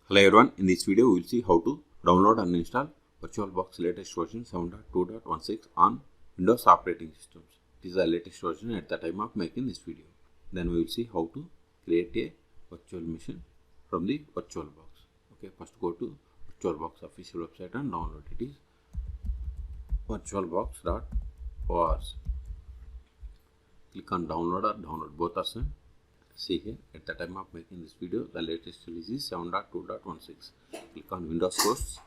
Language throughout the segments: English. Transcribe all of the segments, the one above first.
Hello everyone, in this video we will see how to download and install VirtualBox latest version 7.2.16 on Windows operating systems. This is the latest version at the time of making this video. Then we will see how to create a virtual machine from the VirtualBox. Okay, first go to VirtualBox official website and download it. Is virtualbox.org. Click on download or download, both are same. See here, at the time of making this video, the latest release is 7.2.16. Click on Windows Source.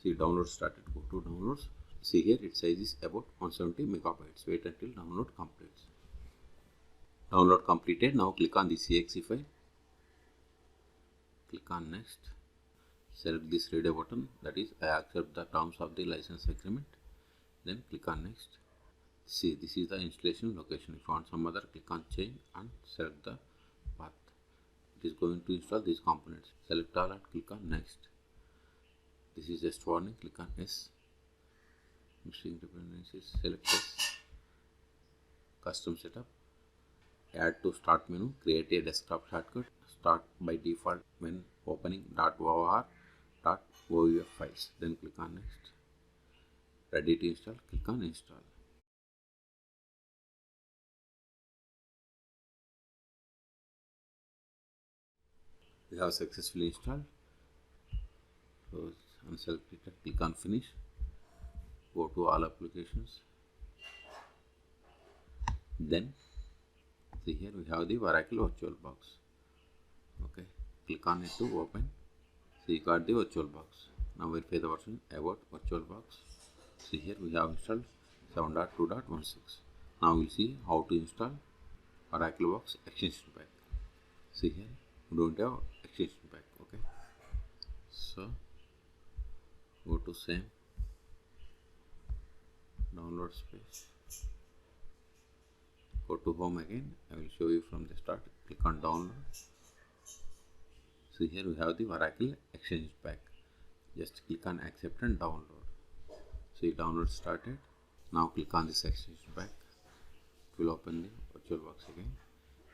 See, download started. Go to downloads. See here, its size is about 170 megabytes. Wait until download completes. Download completed. Now click on the exe file. Click on next. Select this read button. That is, I accept the terms of the license agreement. Then click on next. See, this is the installation location. If you want some other, click on change and select the path. It is going to install these components. Select all and click on next. This is just warning. Click on yes. Mixing dependencies. Select yes. Custom setup. Add to start menu. Create a desktop shortcut. Start by default when opening .or .ovf files. Then click on next. Ready to install. Click on install. We have successfully installed. So unselect it, click on finish. Go to all applications. Then see here we have the VirtualBox. Okay, click on it to open. So you got the VirtualBox. Now verify the version about VirtualBox. See here we have installed 7.2.16. Now we'll see how to install VirtualBox Extension Pack. See here we don't have extension pack. Okay, so go to same download space, go to home again. I will show you from the start. Click on download. So here we have the VirtualBox Extension Pack. Just click on accept and download. See, download started. Now click on this extension pack. It will open the VirtualBox again.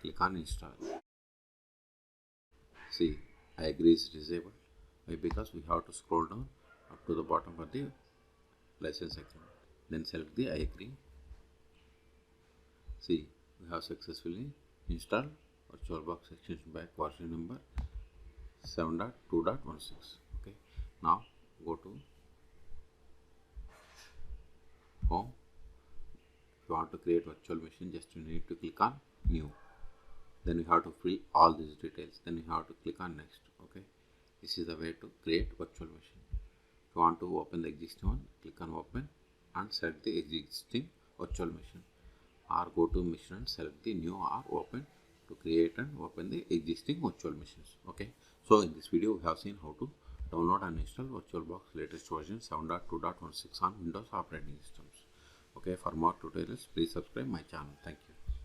Click on install. See, I agree is disabled. Why? Because we have to scroll down up to the bottom of the license agreement. Then select the I agree. See, we have successfully installed VirtualBox Extension Pack version number 7.2.16. Okay, now go to home. If you want to create virtual machine, just you need to click on new. Then we have to fill all these details. Then we have to click on next. Okay, this is the way to create virtual machine. If you want to open the existing one, click on open and select the existing virtual machine, or go to machine and select the new or open to create and open the existing virtual machines. Okay, so in this video we have seen how to download and install VirtualBox latest version 7.2.16 on Windows operating systems. Okay, for more tutorials please subscribe my channel. Thank you.